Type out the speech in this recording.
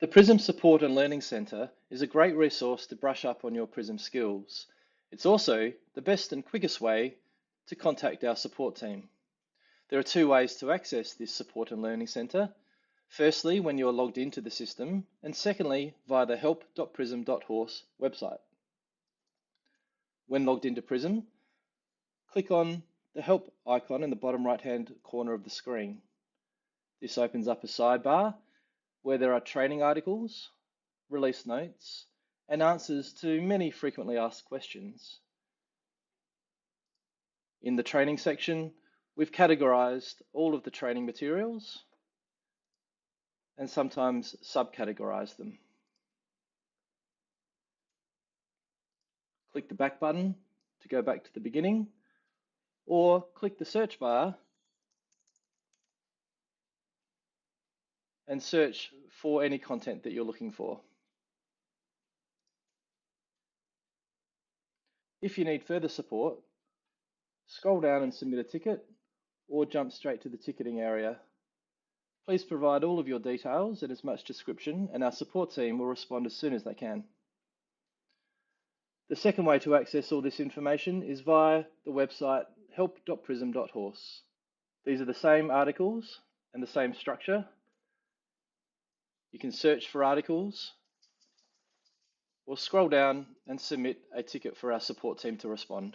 The Prism Support and Learning Centre is a great resource to brush up on your Prism skills. It's also the best and quickest way to contact our support team. There are two ways to access this Support and Learning Centre. Firstly, when you're logged into the system, and secondly, via the help.prism.horse website. When logged into Prism, click on the Help icon in the bottom right-hand corner of the screen. This opens up a sidebar where there are training articles, release notes, and answers to many frequently asked questions. In the training section, we've categorized all of the training materials and sometimes subcategorized them. Click the back button to go back to the beginning, or click the search bar and search for any content that you're looking for. If you need further support, scroll down and submit a ticket, or jump straight to the ticketing area. Please provide all of your details and as much description, and our support team will respond as soon as they can. The second way to access all this information is via the website help.prism.horse. These are the same articles and the same structure. You can search for articles or scroll down and submit a ticket for our support team to respond.